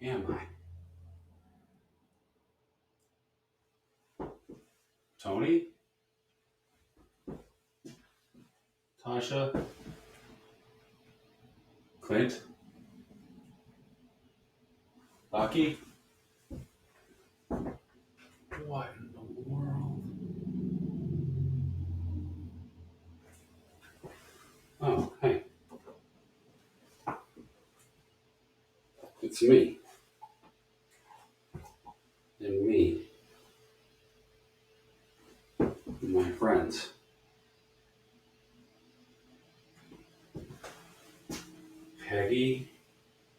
am I? Tony? Tasha? Clint? Lucky? What in the world? Oh, hey. It's me. And me. And my friends. Peggy?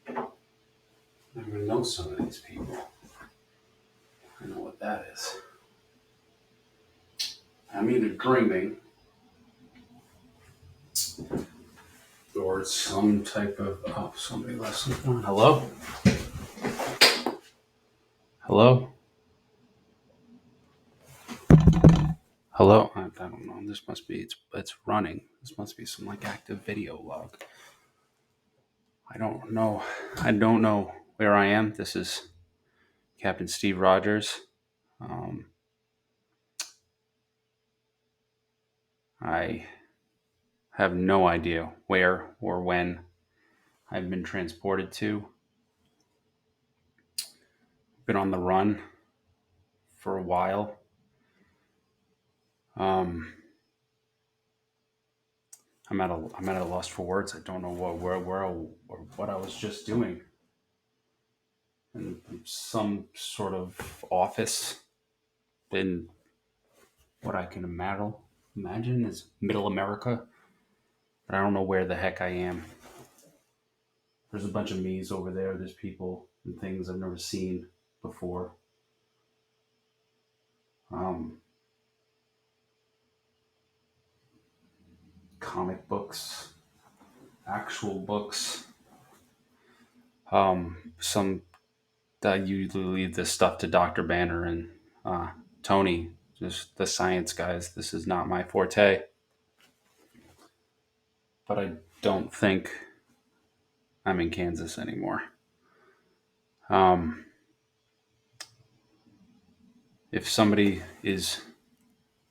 I don't even know some of these people. I know what that is. I'm either dreaming or some type of. Oh, somebody left something on. Hello? Hello? Hello? I don't know. This must be. It's running. This must be some like active video log. I don't know. I don't know where I am. This is Captain Steve Rogers. Um, I have no idea where or when I've been transported to. Been on the run for a while. Um, I'm at a loss for words. I don't know where or what I was just doing in some sort of office in what I can imagine is Middle America, but I don't know where the heck I am. There's a bunch of me's over there. There's people and things I've never seen before. Um, Comic books, actual books. Some I usually leave this stuff to Dr. Banner and Tony, just the science guys. This is not my forte, but I don't think I'm in Kansas anymore. Um, if somebody is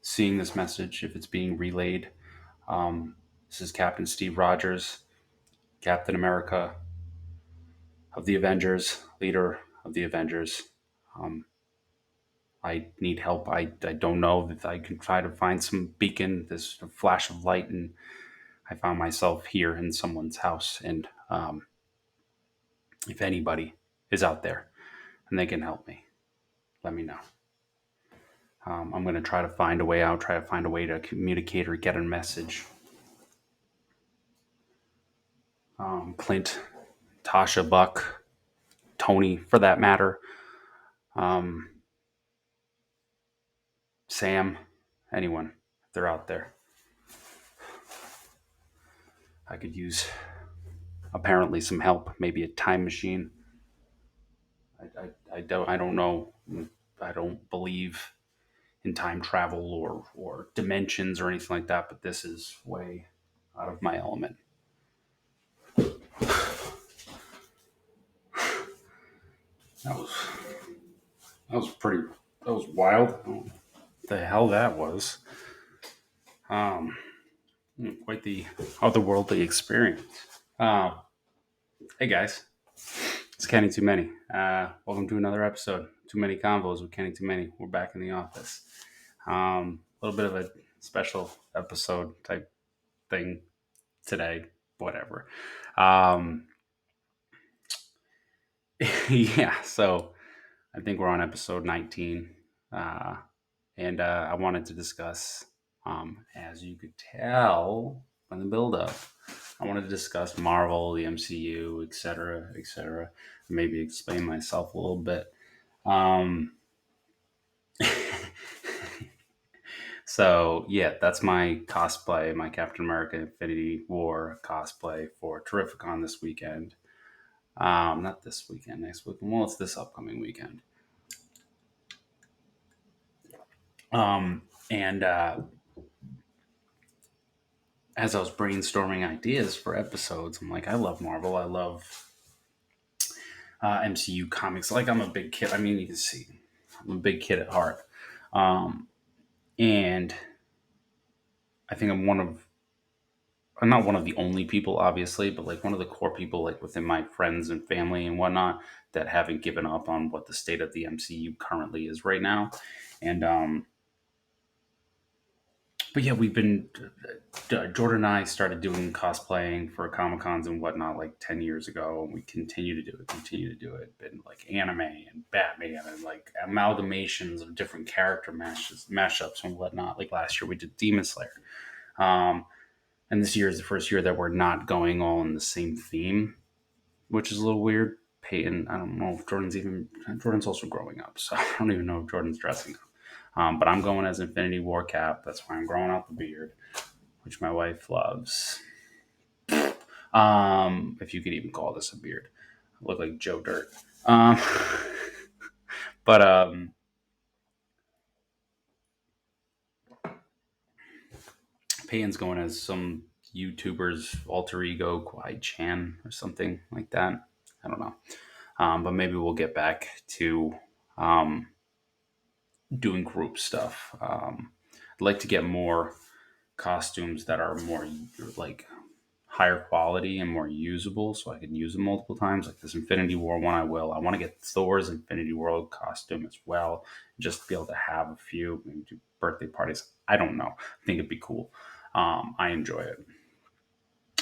seeing this message, if it's being relayed, this is Captain Steve Rogers, Captain America of the Avengers, leader of the Avengers. Um, I need help. I don't know that I can try to find some beacon, this flash of light, and I found myself here in someone's house. And if anybody is out there and they can help me, let me know. I'm going to try to find a way out, try to find a way to communicate or get a message. Clint, Tasha, Buck, Tony, for that matter, um, Sam, anyone, if they're out there. I could use apparently some help, maybe a time machine. I don't know. I don't believe in time travel or dimensions or anything like that, but this is way out of my element. That was pretty. That was wild. I don't know what the hell that was. Um, Quite the otherworldly experience. Um, hey guys, it's Kenny Too Many. Welcome to another episode. Too Many Convos with Kenny Too Many. We're back in the office. A little bit of a special episode type thing today. Whatever. Um, yeah. So I think we're on episode 19. And I wanted to discuss, as you could tell from the build-up, I wanted to discuss Marvel, the MCU, etc., etc. Maybe explain myself a little bit. So yeah, that's my cosplay, my Captain America Infinity War cosplay for Terrificon this weekend. Not this weekend, next weekend. Well, it's this upcoming weekend. And as I was brainstorming ideas for episodes, I'm like, I love Marvel. I love MCU comics. Like I'm a big kid. I mean, you can see I'm a big kid at heart, um, and I think I'm not one of the only people, obviously, but like one of the core people, like within my friends and family and whatnot, that haven't given up on what the state of the MCU currently is right now. And but yeah, we've been Jordan and I started doing cosplaying for Comic Cons and whatnot like 10 years ago, and we continue to do it. Been like anime and Batman and like amalgamations of different character mashups and whatnot. Like last year we did Demon Slayer, um, and this year is the first year that we're not going all in the same theme, which is a little weird. Peyton, I don't know if Jordan's also growing up, so I don't even know if Jordan's dressing up. But I'm going as Infinity War Cap. That's why I'm growing out the beard, which my wife loves. If you could even call this a beard, I look like Joe Dirt. Um, but Peyton's going as some YouTuber's alter ego, Kwai Chan or something like that. I don't know. But maybe we'll get back to um, doing group stuff. I'd like to get more costumes that are more like higher quality and more usable so I can use them multiple times. Like this Infinity War one, I will. I want to get Thor's Infinity War costume as well, just to be able to have a few, maybe do birthday parties. I don't know. I think it'd be cool. I enjoy it.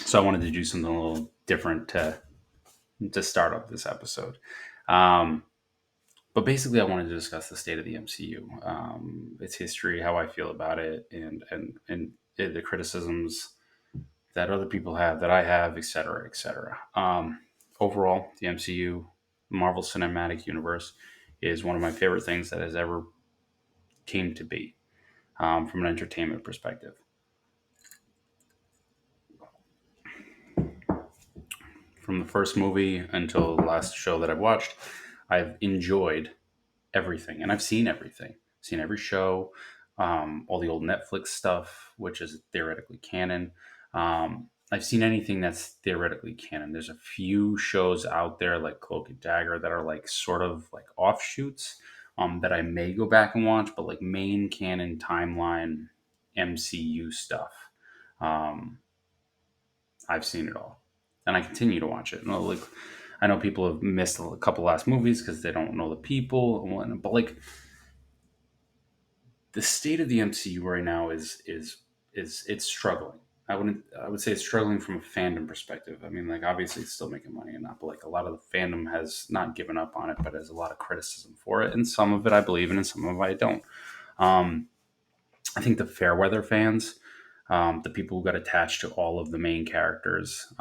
So I wanted to do something a little different to start up this episode. Um, but basically, I wanted to discuss the state of the MCU, its history, how I feel about it, and the criticisms that other people have, that I have, et cetera, et cetera. Overall, the MCU, Marvel Cinematic Universe, is one of my favorite things that has ever came to be from an entertainment perspective. From the first movie until the last show that I've watched, I've enjoyed everything, and I've seen everything. Seen every show, all the old Netflix stuff, which is theoretically canon. I've seen anything that's theoretically canon. There's a few shows out there like Cloak and Dagger that are like sort of like offshoots that I may go back and watch, but like main canon timeline MCU stuff. Um, I've seen it all, and I continue to watch it. Like I know people have missed a couple last movies because they don't know the people and whatnot, but like the state of the MCU right now is it's struggling. I would say it's struggling from a fandom perspective. I mean, like obviously it's still making money and not, but like a lot of the fandom has not given up on it, but has a lot of criticism for it, and some of it I believe in, and some of it I don't. Um, I think the Fairweather fans, the people who got attached to all of the main characters,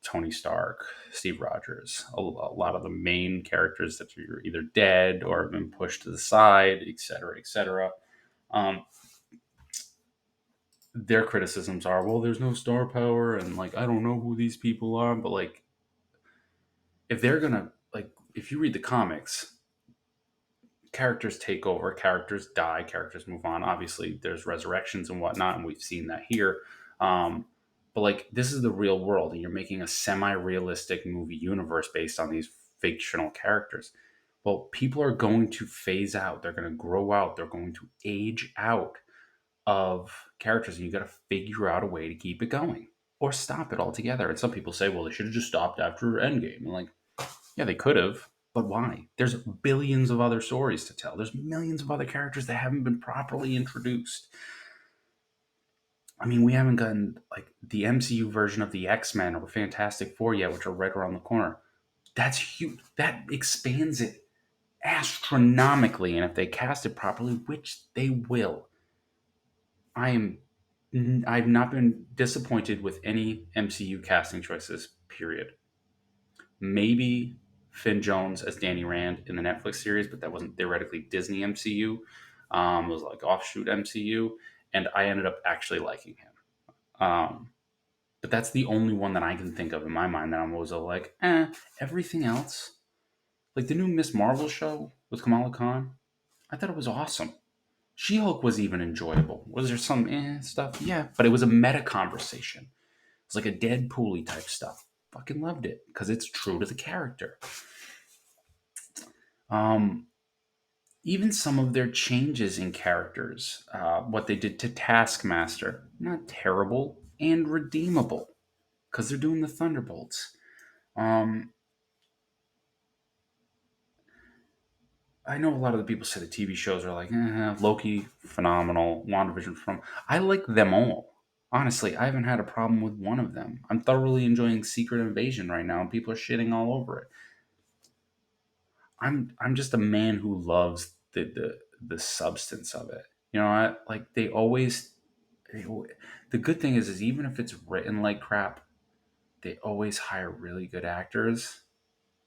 Tony Stark, Steve Rogers, a lot of the main characters that are either dead or have been pushed to the side, etc., etc. Um, their criticisms are, well, there's no star power, and like I don't know who these people are, but like if they're gonna like if you read the comics, characters take over, characters die, characters move on. Obviously, there's resurrections and whatnot, and we've seen that here. But like this is the real world, and you're making a semi-realistic movie universe based on these fictional characters. Well, people are going to phase out. They're going to grow out. They're going to age out of characters, and you got to figure out a way to keep it going or stop it altogether. And some people say, well, they should have just stopped after Endgame. And like, yeah, they could have, but why? There's billions of other stories to tell. There's millions of other characters that haven't been properly introduced. I mean, we haven't gotten like the MCU version of the X-Men or Fantastic Four yet, which are right around the corner. That's huge. That expands it astronomically, and if they cast it properly, which they will, I am I've not been disappointed with any MCU casting choices. Period. Maybe Finn Jones as Danny Rand in the Netflix series, but that wasn't theoretically Disney MCU. It was like offshoot MCU, and I ended up actually liking him. But that's the only one that I can think of in my mind that I'm always like, Everything else, like the new Miss Marvel show with Kamala Khan, I thought it was awesome. She Hulk was even enjoyable. Was there some stuff? Yeah, but it was a meta conversation. It's like a Deadpool-y type stuff. Fucking loved it because it's true to the character. Um, Even some of their changes in characters, what they did to Taskmaster, not terrible and redeemable because they're doing the Thunderbolts. Um, I know a lot of the people say the TV shows are like Loki, phenomenal, WandaVision, from. I like them all. Honestly, I haven't had a problem with one of them. I'm thoroughly enjoying Secret Invasion right now, and people are shitting all over it. I'm just a man who loves the substance of it. I like they, al- the good thing is even if it's written like crap, they always hire really good actors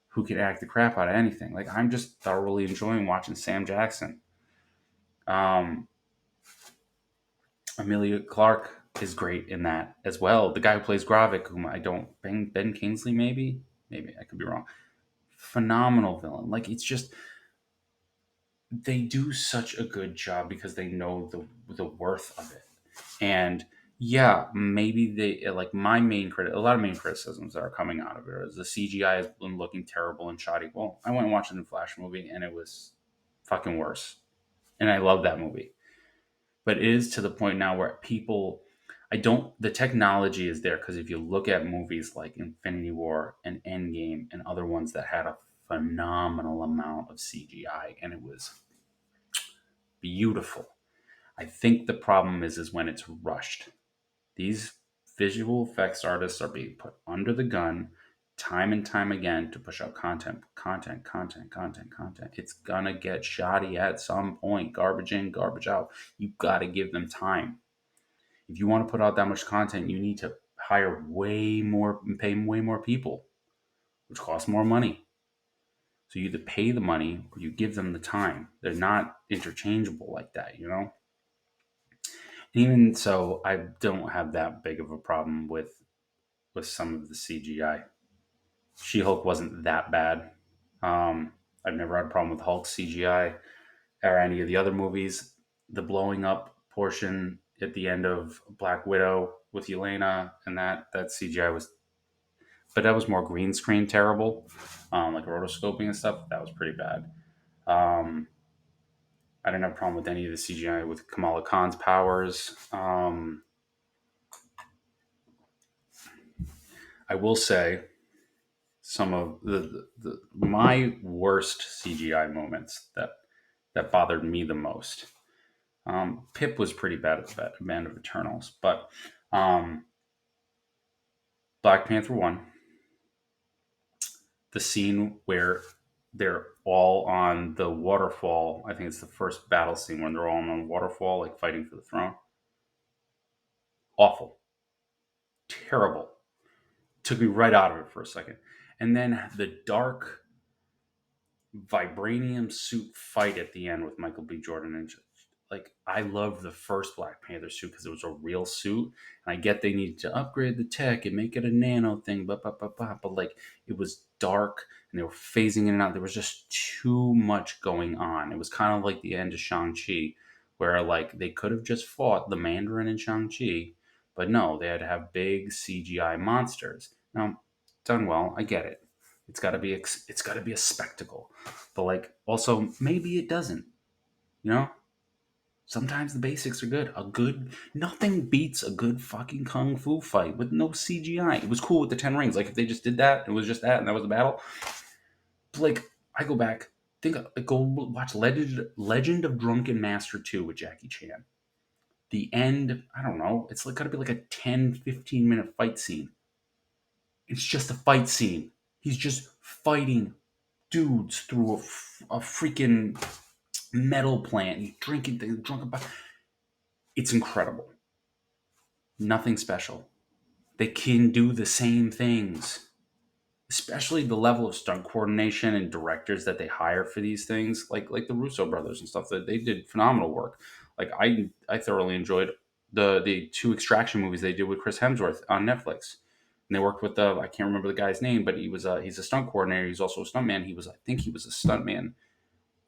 who can act the crap out of anything. Like I'm just thoroughly enjoying watching Sam Jackson. Um, Amelia Clark is great in that as well. The guy who plays Gravik, whom I don't Ben Kingsley, maybe I could be wrong. Phenomenal villain. Like it's just they do such a good job because they know the worth of it. And yeah, maybe they like my a lot of main criticisms that are coming out of it is the CGI has been looking terrible and shoddy. Well, I went and watched the Flash movie and it was fucking worse. And I love that movie. But it is to the point now where people I don't the technology is there because if you look at movies like Infinity War and Endgame and other ones that had a phenomenal amount of CGI and it was beautiful. I think the problem is when it's rushed. These visual effects artists are being put under the gun time and time again to push out content. It's gonna get shoddy at some point. Garbage in, garbage out. You've got to give them time. If you want to put out that much content, you need to hire way more and pay way more people, which costs more money. So you either pay the money or you give them the time. They're not interchangeable like that. Even so, I don't have that big of a problem with some of the CGI. She Hulk wasn't that bad. I've never had a problem with Hulk CGI or any of the other movies. The blowing up portion at the end of Black Widow with Yelena and that CGI was, but that was more green screen terrible, like rotoscoping and stuff. That was pretty bad. Um, I didn't have a problem with any of the CGI with Kamala Khan's powers. I will say some of my worst CGI moments that bothered me the most. Pip was pretty bad at that Band of Eternals, but um, Black Panther 1, the scene where they're all on the waterfall. I think it's the first battle scene when they're all on the waterfall, like fighting for the throne. Awful, terrible. Took me right out of it for a second. And then the dark vibranium suit fight at the end with Michael B. Jordan and like I loved the first Black Panther suit because it was a real suit, and I get they needed to upgrade the tech and make it a nano thing, but like it was dark and they were phasing in and out. There was just too much going on. It was kind of like the end of Shang-Chi, where like they could have just fought the Mandarin and Shang-Chi, but no, they had to have big CGI monsters. Now, done well, I get it. It's got to be a spectacle, but like also maybe it doesn't. You know, sometimes the basics are good. Nothing beats a good fucking kung fu fight with no CGI. It was cool with the Ten Rings. Like if they just did that, it was just that, and that was the battle. But like I go back, go watch Legend of Drunken Master 2 with Jackie Chan. The end, I don't know. It's like gotta be like a 10-15 minute fight scene. It's just a fight scene. He's just fighting dudes through a freaking metal plant. He's drinking things, drunk about. It's incredible. Nothing special. They can do the same things, especially the level of stunt coordination and directors that they hire for these things, like the Russo brothers and stuff. That they did phenomenal work. Like I thoroughly enjoyed the two Extraction movies they did with Chris Hemsworth on Netflix. And they worked with the I can't remember the guy's name, but he's a stunt coordinator. He's also a stuntman. I think he was a stuntman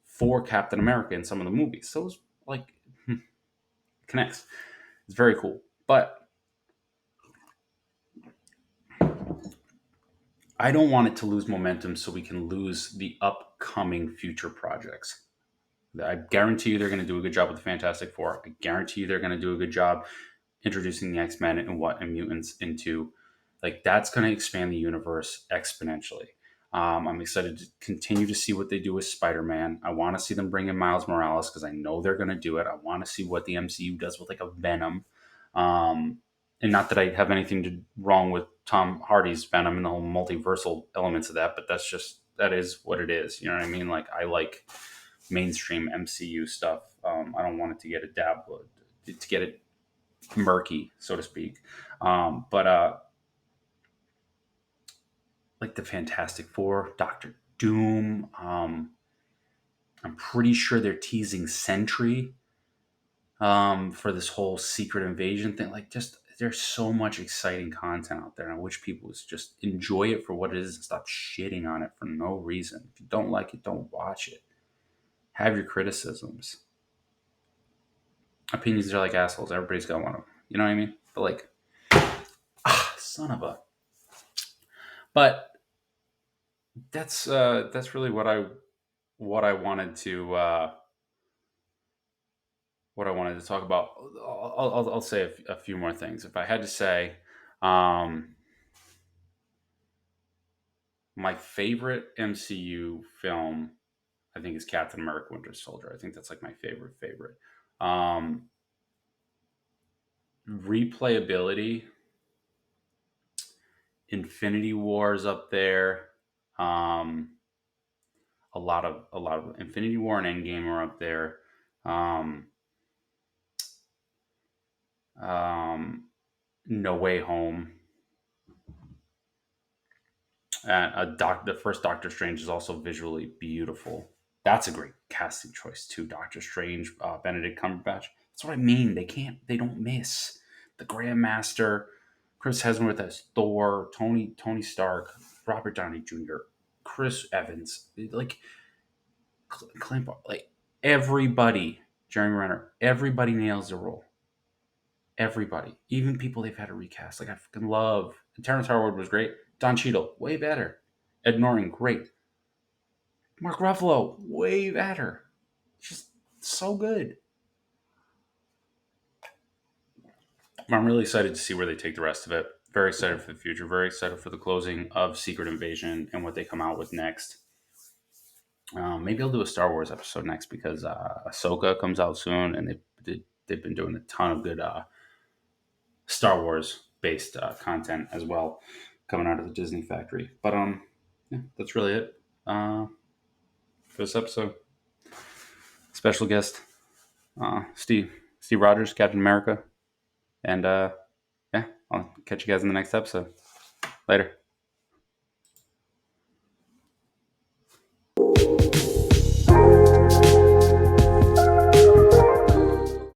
for Captain America in some of the movies. So it was like connects. It's very cool. But I don't want it to lose momentum so we can lose the upcoming future projects. I guarantee you they're going to do a good job with the Fantastic Four. I guarantee you they're going to do a good job introducing the X-Men and mutants into, like, that's going to expand the universe exponentially. I'm excited to continue to see what they do with Spider-Man. I want to see them bring in Miles Morales because I know they're going to do it. I want to see what the MCU does with like a Venom. And not that I have anything wrong with Tom Hardy's Venom and the whole multiversal elements of that, but that is what it is. You know what I mean? Like, I like mainstream MCU stuff. I don't want it to get to get it murky, so to speak. But like the Fantastic Four, Doctor Doom. I'm pretty sure they're teasing Sentry for this whole secret invasion thing. Like, just there's so much exciting content out there, and I wish people would just enjoy it for what it is and stop shitting on it for no reason. If you don't like it, don't watch it. Have your criticisms. Opinions are like assholes. Everybody's got one of them. You know what I mean? But like, son of a. But that's really what I wanted to talk about. I'll say a few more things. If I had to say, um, my favorite MCU film, I think, is Captain America: Winter Soldier. I think that's like my favorite. Replayability, Infinity War's up there. A lot of Infinity War and Endgame are up there. Um, No Way Home. And the first Doctor Strange is also visually beautiful. That's a great casting choice too. Doctor Strange, Benedict Cumberbatch. That's what I mean. They don't miss the Grandmaster, Chris Hemsworth as Thor, Tony Stark, Robert Downey Jr., Chris Evans, like Clint, like everybody, Jeremy Renner, everybody nails the role. Everybody, even people they've had to recast. Like, I fucking love. Terrence Howard was great. Don Cheadle, way better. Ed Norton, great. Mark Ruffalo, way better. Just so good. I'm really excited to see where they take the rest of it. Very excited for the future. Very excited for the closing of Secret Invasion and what they come out with next. Maybe I'll do a Star Wars episode next because Ahsoka comes out soon, and they've been doing a ton of good Star Wars based content as well coming out of the Disney factory. But yeah, that's really it for this episode. Special guest Steve Rogers, Captain America, and yeah, I'll catch you guys in the next episode. Later.